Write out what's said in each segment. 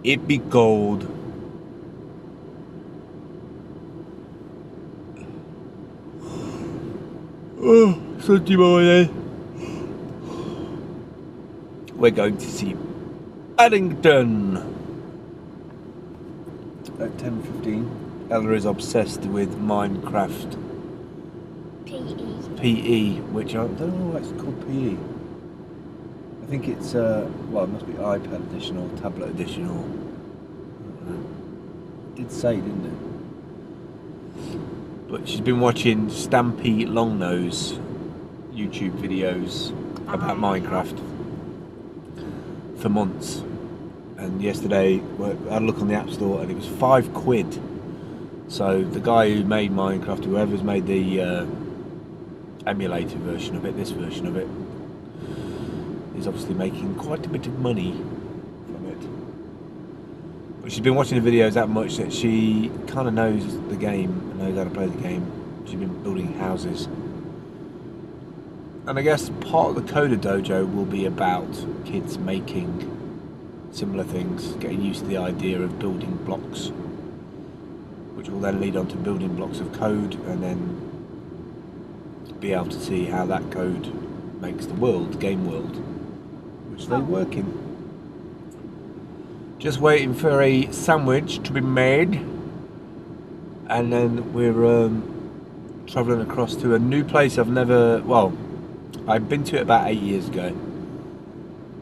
It be cold. Oh, Sunday morning. We're going to see Paddington at 10:15. Ella is obsessed with Minecraft PE, which I don't know why it's called PE. I think it's well, it must be iPad edition or tablet edition, or it did say, didn't it? But she's been watching Stampy Longnose YouTube videos about Minecraft for months. And yesterday I had a look on the App Store and it was £5. So the guy who made Minecraft, whoever's made the emulator version of it, this version of it, is obviously making quite a bit of money from it. But she's been watching the videos that much that she kind of knows the game and knows how to play the game. She's been building houses. And I guess part of the Coder Dojo will be about kids making similar things, getting used to the idea of building blocks, which will then lead on to building blocks of code, and then be able to see how that code makes the world, the game world, which they work in. Just waiting for a sandwich to be made, and then we're travelling across to a new place I've been to it about 8 years ago.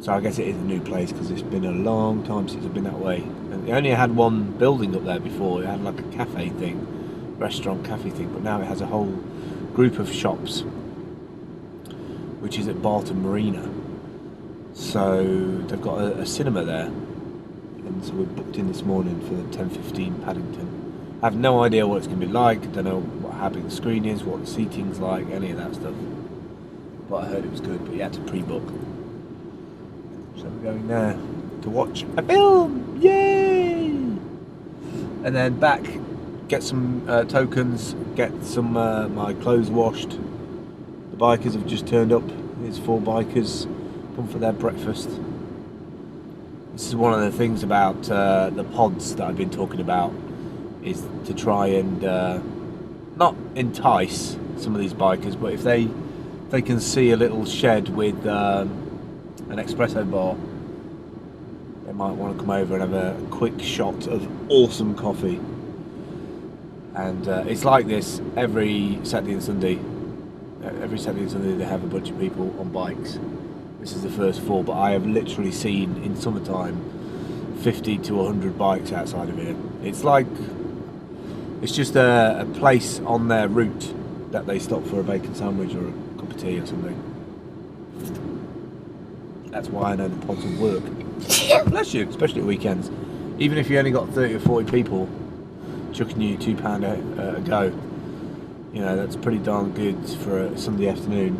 So I guess it is a new place because it's been a long time since I've been that way. And it only had one building up there before. It had like a cafe thing, restaurant cafe thing, but now it has a whole group of shops, which is at Barton Marina. So they've got a cinema there. And so we're booked in this morning for the 10:15 Paddington. I have no idea what it's going to be like. I don't know how big the screen is, what the seating's like, any of that stuff. But I heard it was good, but you had to pre-book. So we're going there to watch a film, yay! And then back, get some tokens, get some my clothes washed. The bikers have just turned up. There's 4 bikers come for their breakfast. This is one of the things about the pods that I've been talking about, is to try and not entice some of these bikers, but if they can see a little shed with an espresso bar, they might want to come over and have a quick shot of awesome coffee. And it's like this every Saturday and Sunday. Every Saturday and Sunday they have a bunch of people on bikes. This is the first 4, but I have literally seen in summertime 50 to 100 bikes outside of here. It's just a place on their route that they stop for a bacon sandwich or a cup of tea or something. That's why I know the pods will work. Bless you, especially at weekends. Even if you only got 30 or 40 people chucking you £2 a go, you know, that's pretty darn good for a Sunday afternoon.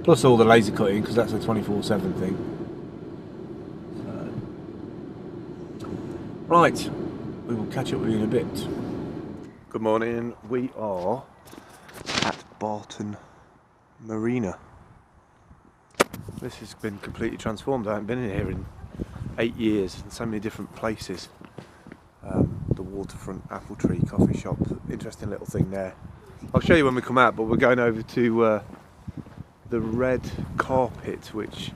Plus all the laser cutting, because that's a 24/7 thing. Right, we will catch up with you in a bit. Good morning, we are at Barton Marina. This has been completely transformed. I haven't been in here in 8 years, in so many different places. The waterfront apple tree coffee shop, interesting little thing there. I'll show you when we come out, but we're going over to the red carpet, which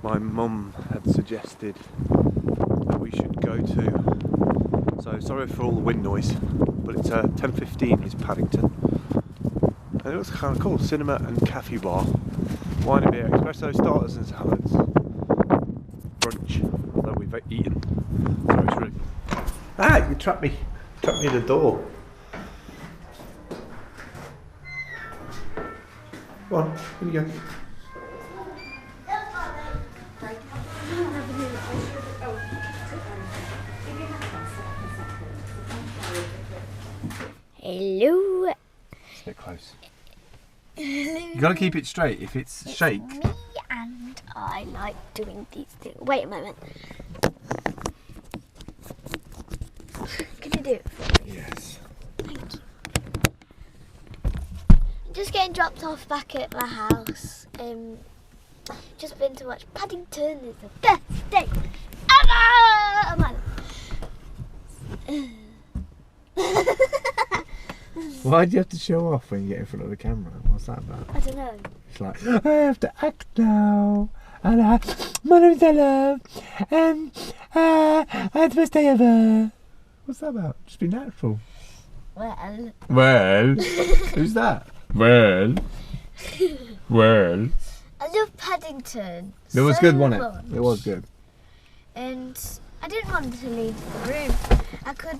my mum had suggested that we should go to. So sorry for all the wind noise, but it's 10:15 is Paddington. And it looks kind of cool, cinema and cafe bar. Wine and beer, espresso, starters and salads. Brunch, although we've eaten. Sorry, it's rude. Ah, you trapped me in the door. Go on, here you go. Hello. It's a bit close. You gotta keep it straight. If it's shake. Me, and I like doing these things. Wait a moment. Can you do it for me? Yes. Thank you. I'm just getting dropped off back at my house. Just been to watch Paddington. It's the best day ever! Why do you have to show off when you get in front of the camera? What's that about? I don't know. It's like, I have to act now. And my name's Ella. And I had the best day ever. What's that about? Just be natural. Well. Well. Who's that? Well. Well. I love Paddington. It was so good, wasn't much. it? It was good. And I didn't want to leave the room. I could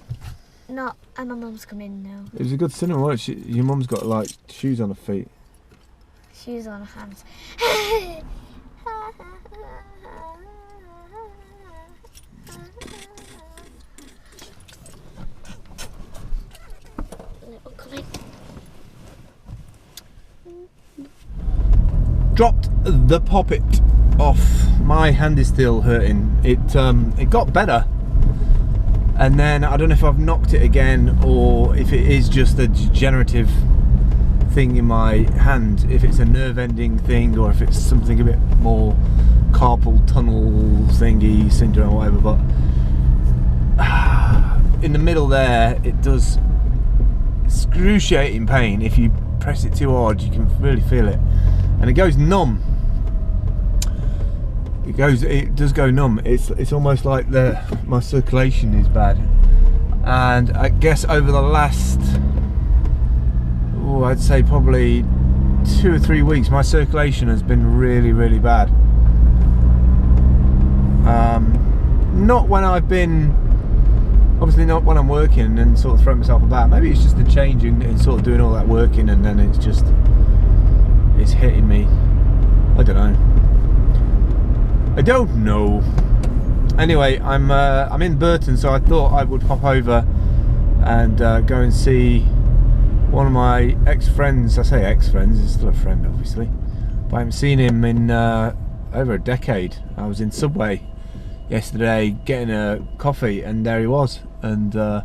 not. And my mum's come in now. It was a good cinema, wasn't it? Your mum's got like shoes on her feet. Shoes on her hands. Little comment. Dropped the poppet off. My hand is still hurting. It got better, and then I don't know if I've knocked it again or if it is just a degenerative thing in my hand, if it's a nerve ending thing or if it's something a bit more carpal tunnel thingy syndrome or whatever, but in the middle there it does excruciating pain. If you press it too hard you can really feel it, and it goes numb. It does go numb. It's almost like my circulation is bad, and I guess over the last, I'd say probably 2 or 3 weeks, my circulation has been really, really bad. Not when I've been, obviously not when I'm working and sort of throwing myself about. Maybe it's just the change in sort of doing all that working, and then it's hitting me. I don't know. Anyway, I'm in Burton, so I thought I would pop over and go and see one of my ex-friends. I say ex-friends, he's still a friend obviously, but I haven't seen him in over a decade. I was in Subway yesterday getting a coffee and there he was, and I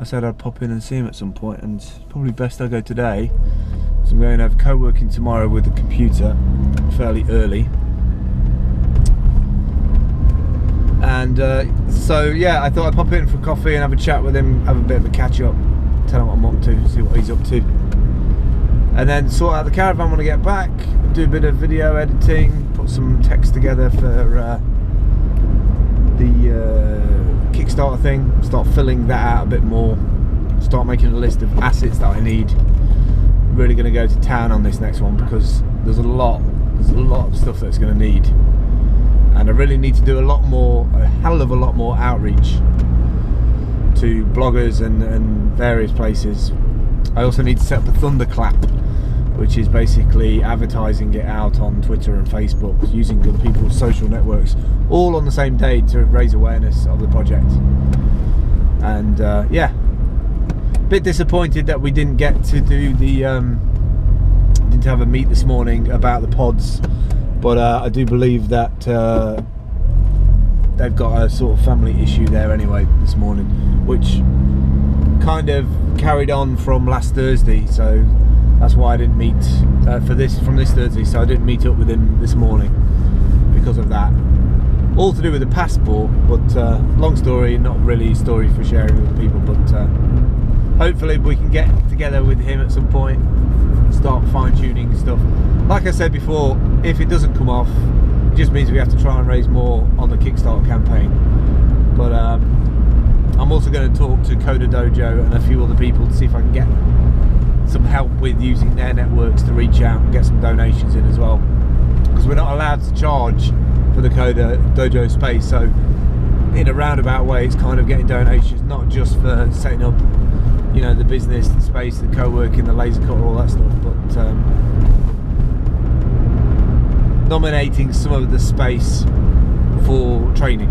said I'd pop in and see him at some point, and it's probably best I go today, so I'm going to have co-working tomorrow with the computer fairly early. And so yeah, I thought I'd pop in for coffee and have a chat with him, have a bit of a catch up, tell him what I'm up to, see what he's up to, and then sort out the caravan when I get back, do a bit of video editing, put some text together for the Kickstarter thing, start filling that out a bit more, start making a list of assets that I need. I'm really going to go to town on this next one because there's a lot of stuff that's going to need, and I really need to do a hell of a lot more outreach to bloggers and various places. I also need to set up a thunderclap, which is basically advertising it out on Twitter and Facebook, using good people's social networks all on the same day to raise awareness of the project. And yeah, a bit disappointed that we didn't get to do the didn't have a meet this morning about the pods, but I do believe that they've got a sort of family issue there anyway this morning, which kind of carried on from last Thursday, so that's why I didn't meet from this Thursday, so I didn't meet up with him this morning because of that. All to do with the passport, but long story, not really a story for sharing with people, but hopefully we can get together with him at some point, start fine-tuning stuff. Like I said before, if it doesn't come off, it just means we have to try and raise more on the Kickstarter campaign. But I'm also going to talk to Coda Dojo and a few other people to see if I can get some help with using their networks to reach out and get some donations in as well, because we're not allowed to charge for the Coda Dojo space, so in a roundabout way it's kind of getting donations, not just for setting up, you know, the business, the space, the co-working, the laser cutter, all that stuff, but nominating some of the space for training,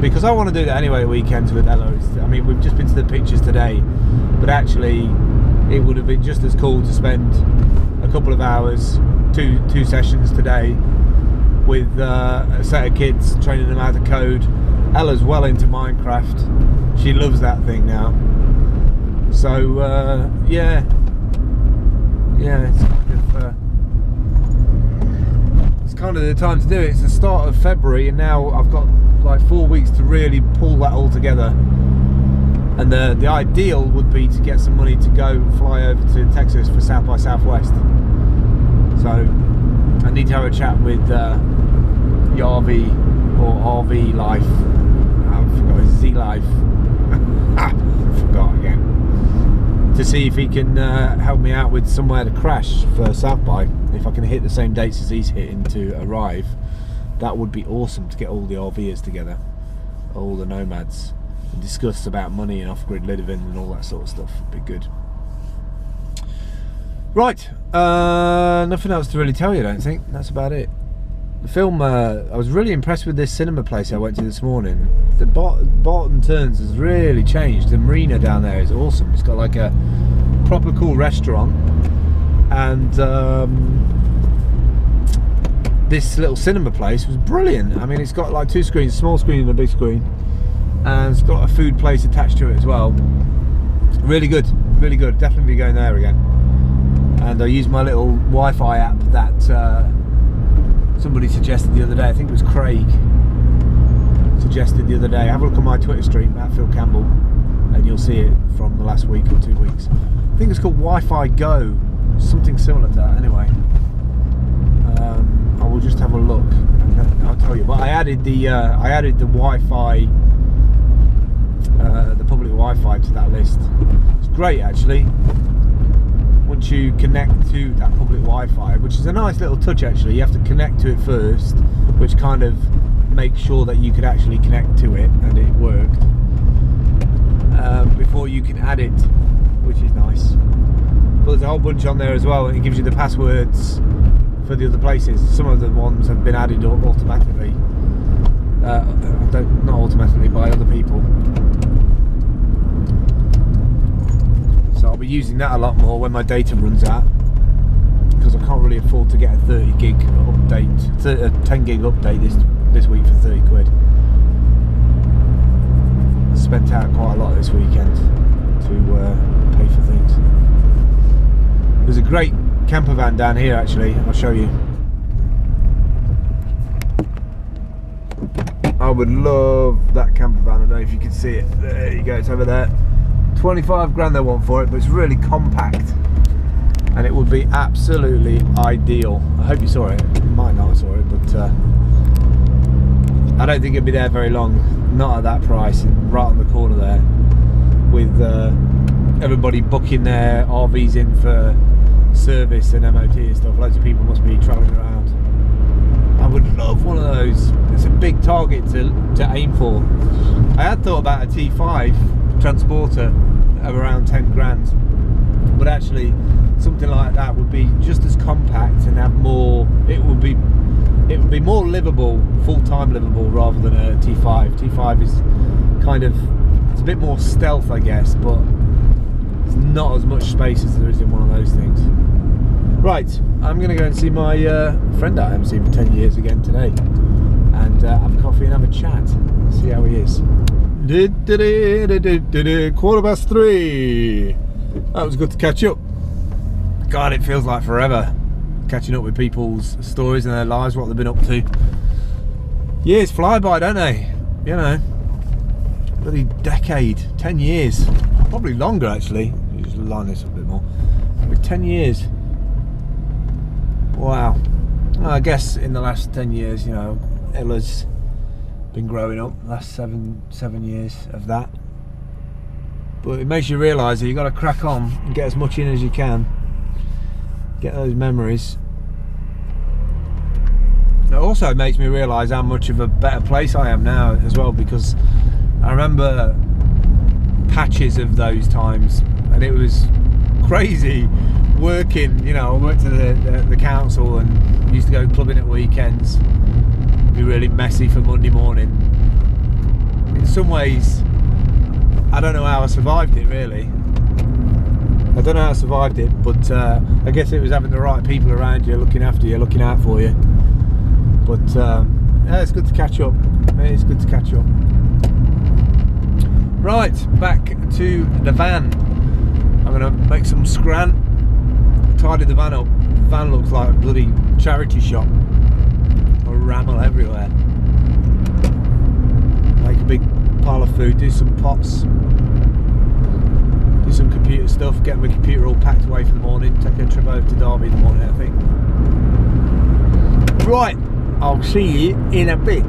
because I want to do that anyway at weekends with Ella. I mean, we've just been to the pictures today, but actually it would have been just as cool to spend a couple of hours, two sessions today with a set of kids, training them how to code. Ella's well into Minecraft, she loves that thing now, so yeah, it's kind of the time to do it. It's the start of February and now I've got like 4 weeks to really pull that all together And the ideal would be to get some money to go fly over to Texas for South by Southwest. So I need to have a chat with Yarvi or RV Life. I forgot his Z Life. Forgot again. To see if he can help me out with somewhere to crash for South by. If I can hit the same dates as he's hitting to arrive, that would be awesome to get all the RVers together, all the nomads, and discuss about money and off-grid living and all that sort of stuff. It'd be good. Right, nothing else to really tell you, I don't think. That's about it. The film, I was really impressed with this cinema place I went to this morning. The Barton Turns has really changed. The marina down there is awesome. It's got like a proper cool restaurant, and this little cinema place was brilliant. I mean, it's got like 2 screens, a small screen and a big screen, and it's got a food place attached to it as well. Really good, really good. Definitely be going there again. And I used my little Wi-Fi app that somebody suggested the other day. I think it was Craig suggested the other day. Have a look on my Twitter stream at Phil Campbell, and you'll see it from the last week or 2 weeks. I think it's called Wi-Fi Go, something similar to that. Anyway, I will just have a look and I'll tell you. But I added the Wi-Fi, the public Wi-Fi to that list. It's great actually. Once you connect to that public Wi-Fi, which is a nice little touch actually, you have to connect to it first, which kind of makes sure that you could actually connect to it, and it worked, before you can add it, which is nice. But there's a whole bunch on there as well, and it gives you the passwords for the other places. Some of the ones have been added automatically, not automatically, by other people. So I'll be using that a lot more when my data runs out, because I can't really afford to get a 30 gig update, a 10 gig update this week for 30 quid. I spent out quite a lot this weekend to pay for things. There's a great camper van down here actually, I'll show you. I would love that camper van. I don't know if you can see it. There you go, it's over there. 25 grand they want for it, but it's really compact and it would be absolutely ideal. I hope you saw it. You might not have saw it, but I don't think it'd be there very long. Not at that price, and right on the corner there, with everybody booking their RVs in for service and MOT and stuff. Loads of people must be travelling around. I would love one of those. It's a big target to aim for. I had thought about a T5 transporter of around 10 grand, but actually something like that would be just as compact and have more, it would be more livable, full-time livable, rather than a T5. T5 is kind of, it's a bit more stealth I guess, but there's not as much space as there is in one of those things. Right, I'm going to go and see my friend I haven't seen for 10 years again today, and have a coffee and have a chat, see how he is. 3:15. That was good to catch up. God, it feels like forever catching up with people's stories and their lives, what they've been up to. Years fly by, don't they? You know, bloody decade, 10 years, probably longer actually. Let me just line this up a bit more. With 10 years. Wow. Well, I guess in the last 10 years, you know, Illa's been growing up. The last seven years of that. But it makes you realise that you've got to crack on and get as much in as you can. Get those memories. It also makes me realise how much of a better place I am now as well, because I remember patches of those times and it was crazy working. You know, I worked at the council and used to go clubbing at weekends. It'd be really messy for Monday morning. In some ways, I don't know how I survived it really. I don't know how I survived it, but I guess it was having the right people around you, looking after you, looking out for you. But yeah, it's good to catch up. It's good to catch up. Right, back to the van. I'm going to make some scran, tidy the van up. The van looks like a bloody charity shop. A ramble everywhere. Make a big pile of food, do some pots. do some computer stuff, get my computer all packed away for the morning, take a trip over to Derby in the morning, I think. Right, I'll see you in a bit.